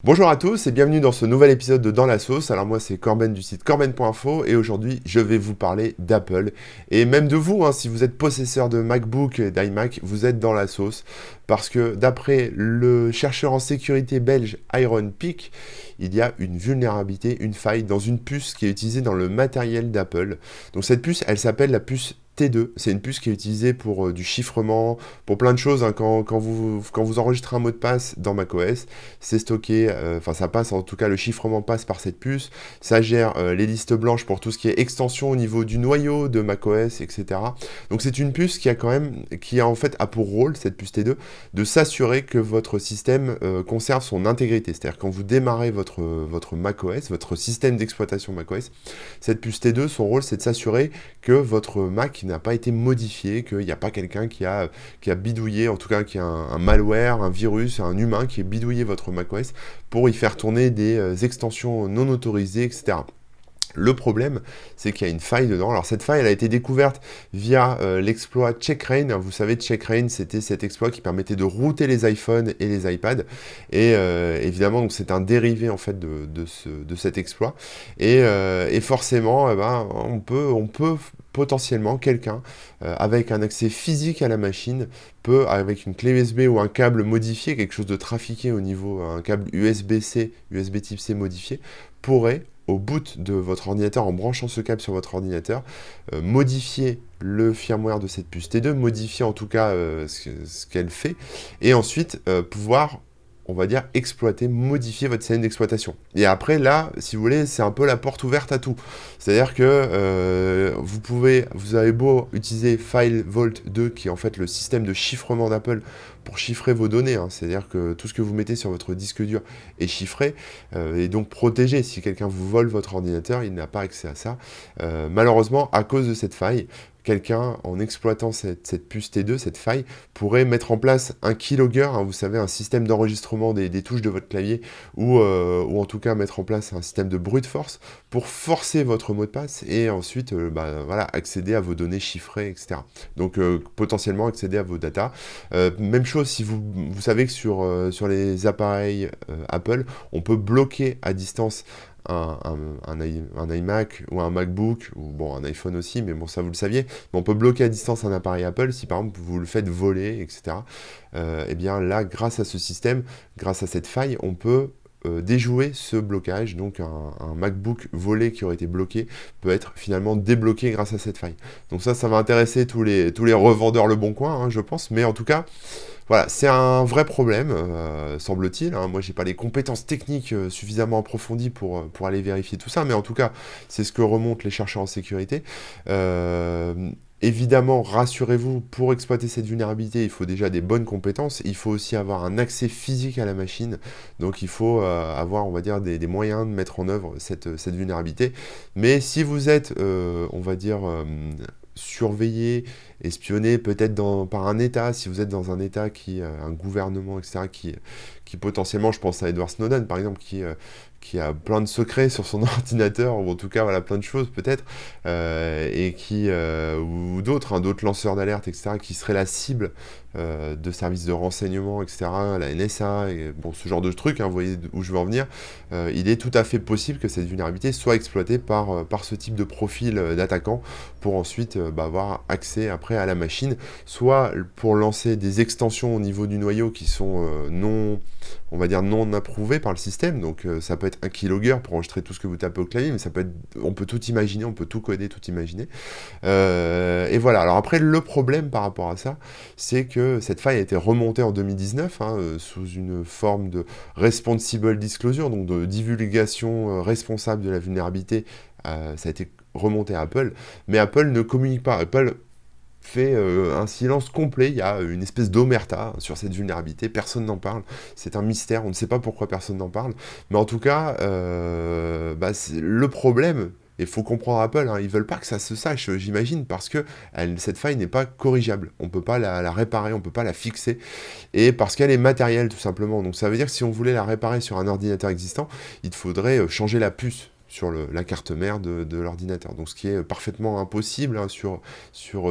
Bonjour à tous et bienvenue dans ce nouvel épisode de Dans la sauce. Alors moi c'est Corben du site corben.info et aujourd'hui je vais vous parler d'Apple et même de vous, si vous êtes possesseur de MacBook et d'iMac, vous êtes dans la sauce parce que d'après le chercheur en sécurité belge Iron Peak, il y a une vulnérabilité, une faille dans une puce qui est utilisée dans le matériel d'Apple. Donc cette puce, elle s'appelle la puce T2. C'est une puce qui est utilisée pour du chiffrement, pour plein de choses. Quand vous enregistrez un mot de passe dans macOS, c'est stocké, ça passe, en tout cas le chiffrement passe par cette puce, ça gère les listes blanches pour tout ce qui est extension au niveau du noyau de macOS, etc. Donc c'est une puce qui a en fait a pour rôle, cette puce T2, de s'assurer que votre système conserve son intégrité. C'est-à-dire quand vous démarrez votre macOS, votre système d'exploitation macOS, cette puce T2, son rôle c'est de s'assurer que votre Mac n'a pas été modifié, qu'il n'y a pas quelqu'un qui a bidouillé, en tout cas qui a un malware, un virus, un humain qui a bidouillé votre macOS pour y faire tourner des extensions non autorisées, etc. Le problème, c'est qu'il y a une faille dedans. Alors cette faille, elle a été découverte via l'exploit Checkra1. Vous savez, Checkra1, c'était cet exploit qui permettait de router les iPhones et les iPads. Et évidemment, donc c'est un dérivé en fait de cet exploit. Et forcément, on peut potentiellement quelqu'un avec un accès physique à la machine peut, avec une clé USB ou un câble modifié, quelque chose de trafiqué au niveau, un câble USB-C, USB type C modifié, pourrait au boot de votre ordinateur, en branchant ce câble sur votre ordinateur, modifier le firmware de cette puce T2, modifier en tout cas ce qu'elle fait, et ensuite pouvoir, on va dire, exploiter, modifier votre scène d'exploitation. Et après, là, si vous voulez, c'est un peu la porte ouverte à tout. C'est-à-dire que vous avez beau utiliser FileVault 2, qui est en fait le système de chiffrement d'Apple pour chiffrer vos données. C'est-à-dire que tout ce que vous mettez sur votre disque dur est chiffré et donc protégé. Si quelqu'un vous vole votre ordinateur, il n'a pas accès à ça. Malheureusement, à cause de cette faille, quelqu'un, en exploitant cette puce T2, cette faille, pourrait mettre en place un keylogger, vous savez, un système d'enregistrement des touches de votre clavier, ou en tout cas mettre en place un système de brute force pour forcer votre mot de passe et ensuite accéder à vos données chiffrées, etc. Donc potentiellement accéder à vos datas. Même chose si vous savez que sur les appareils Apple, on peut bloquer à distance un iMac ou un MacBook, ou bon, un iPhone aussi, mais bon, ça vous le saviez. Mais on peut bloquer à distance un appareil Apple si par exemple vous le faites voler, etc. Et bien là, grâce à ce système, grâce à cette faille, on peut déjouer ce blocage. Donc un MacBook volé qui aurait été bloqué peut être finalement débloqué grâce à cette faille. Donc ça va intéresser tous les revendeurs Le Bon Coin, je pense. Mais en tout cas, voilà, c'est un vrai problème, semble-t-il. Moi, j'ai pas les compétences techniques suffisamment approfondies pour aller vérifier tout ça, mais en tout cas, c'est ce que remontent les chercheurs en sécurité. Évidemment, rassurez-vous, pour exploiter cette vulnérabilité, il faut déjà des bonnes compétences. Il faut aussi avoir un accès physique à la machine. Donc, il faut avoir, on va dire, des moyens de mettre en œuvre cette vulnérabilité. Mais si vous êtes, on va dire, surveillé, espionné peut-être par un État, si vous êtes dans un État un gouvernement, etc., qui potentiellement, je pense à Edward Snowden par exemple, qui a plein de secrets sur son ordinateur, ou en tout cas voilà, plein de choses peut-être, ou d'autres lanceurs d'alerte, etc., qui seraient la cible de services de renseignement, etc., la NSA, et, bon, ce genre de trucs, vous voyez où je veux en venir. Il est tout à fait possible que cette vulnérabilité soit exploitée par ce type de profil d'attaquant pour ensuite avoir accès après à la machine, soit pour lancer des extensions au niveau du noyau qui sont non approuvées par le système. Donc ça peut être un keylogger pour enregistrer tout ce que vous tapez au clavier, mais on peut tout imaginer, on peut tout coder, tout imaginer. Et voilà. Alors après, le problème par rapport à ça, c'est que cette faille a été remontée en 2019 sous une forme de responsible disclosure, donc de divulgation responsable de la vulnérabilité. Ça a été remonté à Apple, mais Apple ne communique pas. Apple fait un silence complet, il y a une espèce d'omerta sur cette vulnérabilité, personne n'en parle, c'est un mystère, on ne sait pas pourquoi personne n'en parle, mais en tout cas, le problème, il faut comprendre Apple, ils veulent pas que ça se sache, j'imagine, parce que cette faille n'est pas corrigeable, on peut pas la réparer, on peut pas la fixer, et parce qu'elle est matérielle tout simplement, donc ça veut dire que si on voulait la réparer sur un ordinateur existant, il faudrait changer la puce, sur la carte mère de l'ordinateur. Donc ce qui est parfaitement impossible hein, sur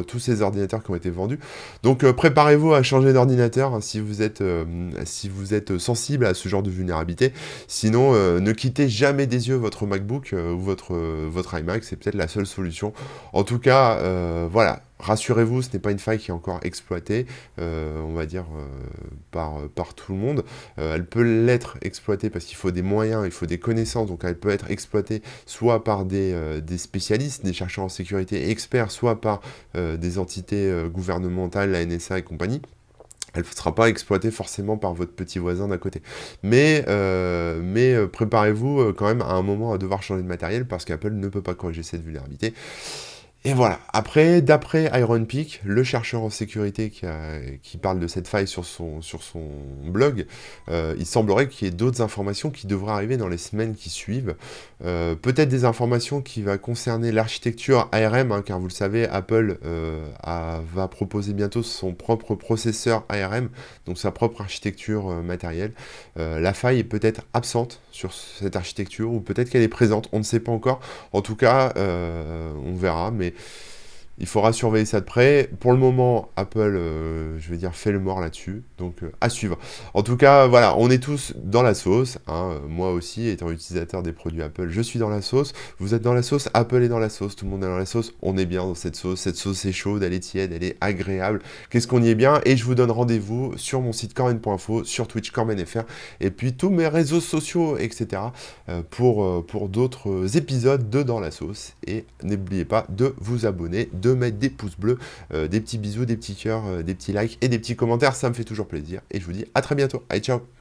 tous ces ordinateurs qui ont été vendus. Donc préparez-vous à changer d'ordinateur hein, si vous êtes sensible à ce genre de vulnérabilité. Sinon, ne quittez jamais des yeux votre MacBook ou votre iMac, c'est peut-être la seule solution. En tout cas, voilà. Rassurez-vous, ce n'est pas une faille qui est encore exploitée, on va dire, par tout le monde. Elle peut l'être exploitée parce qu'il faut des moyens, il faut des connaissances, donc elle peut être exploitée soit par des spécialistes, des chercheurs en sécurité experts, soit par des entités gouvernementales, la NSA et compagnie. Elle ne sera pas exploitée forcément par votre petit voisin d'à côté. Mais préparez-vous quand même à un moment à devoir changer de matériel parce qu'Apple ne peut pas corriger cette vulnérabilité. Et voilà. Après, d'après Iron Peak, le chercheur en sécurité qui parle de cette faille sur son blog, il semblerait qu'il y ait d'autres informations qui devraient arriver dans les semaines qui suivent. Peut-être des informations qui vont concerner l'architecture ARM, hein, car vous le savez, Apple va proposer bientôt son propre processeur ARM, donc sa propre architecture matérielle. La faille est peut-être absente sur cette architecture, ou peut-être qu'elle est présente, on ne sait pas encore. En tout cas, on verra, mais il faudra surveiller ça de près. Pour le moment, Apple, je vais dire, fait le mort là-dessus. Donc, à suivre. En tout cas, voilà, on est tous dans la sauce. Hein. Moi aussi, étant utilisateur des produits Apple, je suis dans la sauce. Vous êtes dans la sauce, Apple est dans la sauce, tout le monde est dans la sauce. On est bien dans cette sauce. Cette sauce est chaude, elle est tiède, elle est agréable. Qu'est-ce qu'on y est bien? Et je vous donne rendez-vous sur mon site corben.info, sur Twitch corben.fr, et puis tous mes réseaux sociaux, etc. Pour d'autres épisodes de Dans la sauce. Et n'oubliez pas de vous abonner, de mettre des pouces bleus, des petits bisous, des petits cœurs, des petits likes et des petits commentaires, ça me fait toujours plaisir. Et je vous dis à très bientôt. Allez, ciao!